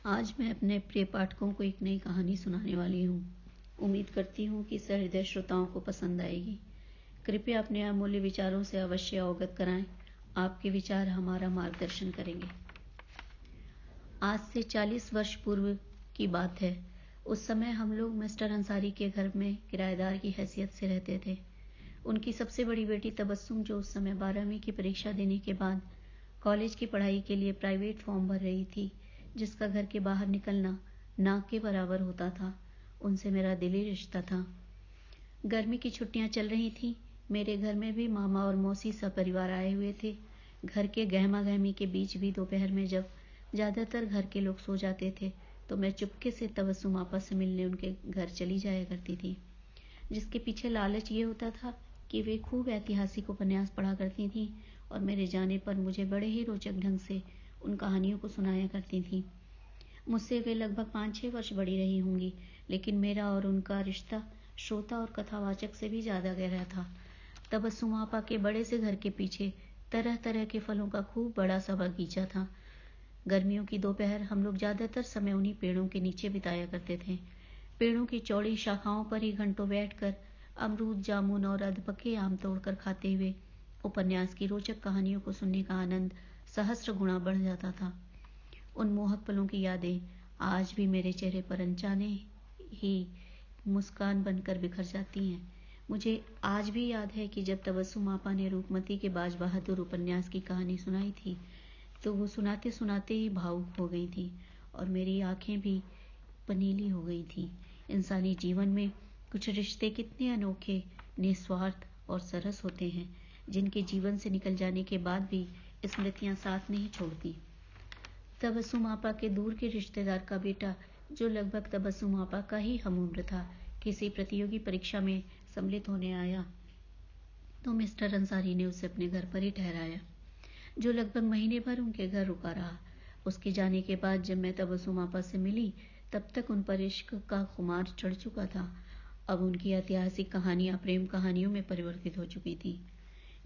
आज मैं अपने प्रिय पाठकों को एक नई कहानी सुनाने वाली हूँ। उम्मीद करती हूँ कि सहृदय श्रोताओं को पसंद आएगी। कृपया अपने अमूल्य विचारों से अवश्य अवगत कराएं। आपके विचार हमारा मार्गदर्शन करेंगे। आज से 40 वर्ष पूर्व की बात है। उस समय हम लोग मिस्टर अंसारी के घर में किराएदार की हैसियत से रहते थे। उनकी सबसे बड़ी बेटी तबस्सुम, जो उस समय 12वीं की परीक्षा देने के बाद कॉलेज की पढ़ाई के लिए प्राइवेट फॉर्म भर रही थी, जिसका घर के बाहर निकलना नाक के बराबर होता था, उनसे मेरा दिली रिश्ता था। गर्मी की छुट्टियां चल रही थीं। मेरे घर में भी मामा और मौसी सपरिवार आए हुए थे। घर के गहमा गहमी के बीच भी दोपहर में जब ज़्यादातर घर के लोग सो जाते थे, तो मैं चुपके से तबस्सुम आपा से मिलने उनके घर चली जाया करती थी, जिसके पीछे लालच ये होता था कि वे खूब ऐतिहासिक उपन्यास पढ़ा करती थीं और मेरे जाने पर मुझे बड़े ही रोचक ढंग से उन कहानियों को सुनाया करती थीं। मुझसे वे लगभग 5-6 वर्ष बड़ी रही होंगी, लेकिन मेरा और उनका रिश्ता श्रोता और कथावाचक से भी ज़्यादा गहरा था। तबस्सुम आपा के बड़े से घर के पीछे तरह तरह के फलों का खूब बड़ा सा बगीचा था। गर्मियों की दोपहर हम लोग ज़्यादातर समय उन्हीं पेड़ों के नीचे बिताया करते थे। पेड़ों की चौड़ी शाखाओं पर ही घंटों बैठकर अमरूद, जामुन और अधपके आम तोड़कर खाते हुए उपन्यास की रोचक कहानियों को सुनने का आनंद सहस्र गुणा बढ़ जाता था। उन मोहक पलों की यादें आज भी मेरे चेहरे पर अनजाने ही मुस्कान बनकर बिखर जाती हैं। मुझे आज भी याद है कि जब तबस्सुम आपा ने रूपमती के बाज बहादुर उपन्यास की कहानी सुनाई थी, तो वो सुनाते सुनाते ही भावुक हो गई थी और मेरी आंखें भी पनीली हो गई थी। इंसानी जीवन में कुछ रिश्ते कितने अनोखे, निस्वार्थ और सरस होते हैं, जिनके जीवन से निकल जाने के बाद भी स्मृतियां साथ नहीं छोड़ती। तबस्सुम आपा के दूर के रिश्तेदार का बेटा, जो लगभग तबस्सुम आपा का ही हमउम्र था, किसी प्रतियोगी परीक्षा में सम्मिलित होने आया, तो मिस्टर अंसारी ने उसे अपने घर पर ही ठहराया, जो लगभग महीने भर उनके घर रुका रहा। उसके जाने के बाद जब मैं तबस्सुम आपा से मिली, तब तक उन पर इश्क का खुमार चढ़ चुका था। अब उनकी ऐतिहासिक कहानियां प्रेम कहानियों में परिवर्तित हो चुकी थी।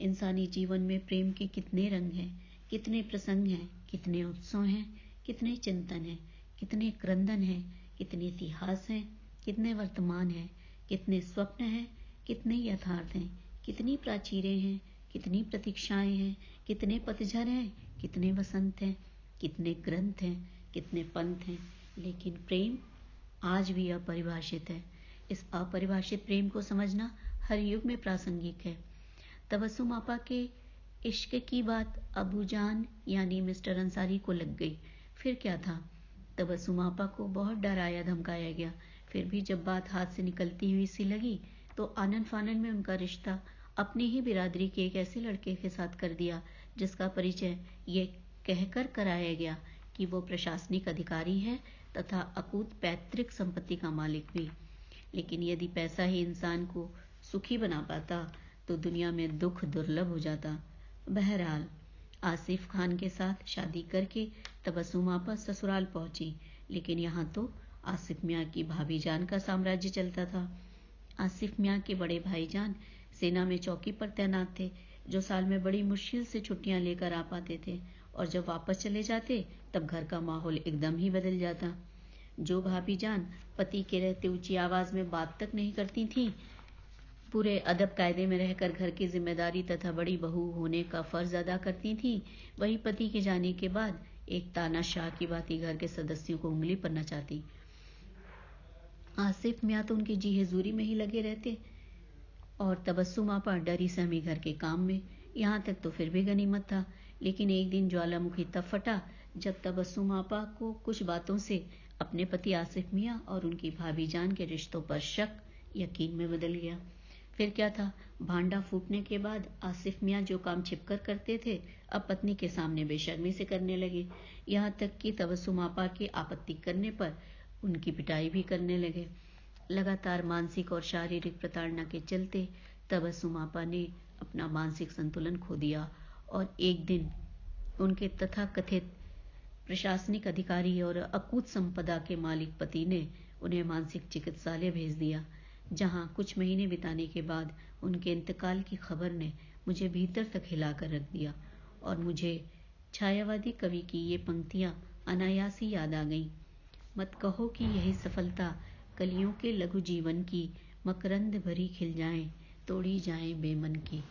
इंसानी जीवन में प्रेम के कितने रंग हैं, कितने प्रसंग हैं, कितने उत्सव हैं, कितने चिंतन हैं, कितने क्रंदन हैं, कितने इतिहास हैं, कितने वर्तमान हैं, कितने स्वप्न हैं, कितने यथार्थ हैं, कितनी प्राचीरें हैं, कितनी प्रतीक्षाएं हैं, कितने पतझड़ हैं, कितने वसंत हैं, कितने ग्रंथ हैं, कितने पंथ हैं। लेकिन प्रेम आज भी अपरिभाषित है। इस अपरिभाषित प्रेम को समझना हर युग में प्रासंगिक है। तबस्सुम आपा के इश्क की बात अबूजान यानी मिस्टर अंसारी को लग गई। फिर क्या था? तबस्सुम आपा को बहुत डराया धमकाया गया। फिर भी जब बात हाथ से निकलती हुई सी लगी, तो आनन फानन में उनका रिश्ता अपनी ही बिरादरी के एक ऐसे लड़के के साथ कर दिया, जिसका परिचय ये कहकर कराया गया कि वो प्रशासनिक अधिकारी है तथा अकूत पैतृक संपत्ति का मालिक भी। लेकिन यदि पैसा ही इंसान को सुखी बना पाता, तो दुनिया में दुख दुर्लभ हो जाता। बहरहाल, आसिफ खान के साथ शादी करके तबस्सुम आपा ससुराल पहुंची, लेकिन यहाँ तो आसिफ मियाँ की भाभी जान का साम्राज्य चलता था। आसिफ मियाँ के बड़े भाईजान सेना में चौकी पर तैनात थे, जो साल में बड़ी मुश्किल से छुट्टियां लेकर आ पाते थे, और जब वापस चले जाते तब घर का माहौल एकदम ही बदल जाता। जो भाभी जान पति के रहते ऊंची आवाज में बात तक नहीं करती थीं, पूरे अदब कायदे में रहकर घर की जिम्मेदारी तथा बड़ी बहू होने का फर्ज अदा करती थी, वही पति के जाने के बाद एक तानाशाह की भांति घर के सदस्यों को उंगली पर नचाती। आसिफ मियाँ तो उनकी जी हजूरी में ही लगे रहते और तबस्सुम आपा डरी सहमी घर के काम में। यहाँ तक तो फिर भी गनीमत था, लेकिन एक दिन ज्वालामुखी तब फटा जब तबस्सुम आपा को कुछ बातों से अपने पति आसिफ मियाँ और उनकी भाभी जान के रिश्तों पर शक यकीन में बदल गया। फिर क्या था? भांडा फूटने के बाद आसिफ मियाँ जो काम छिपकर करते थे, अब पत्नी के सामने बेशर्मी से करने लगे। यहाँ तक कि तबस्सुम आपा के आपत्ति करने पर उनकी पिटाई भी करने लगे। लगातार मानसिक और शारीरिक प्रताड़ना के चलते तबस्सुम आपा ने अपना मानसिक संतुलन खो दिया और एक दिन उनके तथाकथित प्रशासनिक अधिकारी और अकूत संपदा के मालिक पति ने उन्हें मानसिक चिकित्सालय भेज दिया, जहां कुछ महीने बिताने के बाद उनके इंतकाल की खबर ने मुझे भीतर तक हिलाकर रख दिया और मुझे छायावादी कवि की ये पंक्तियां अनायास ही याद आ गईं। मत कहो कि यही सफलता कलियों के लघु जीवन की, मकरंद भरी खिल जाएं, तोड़ी जाएं बेमन की।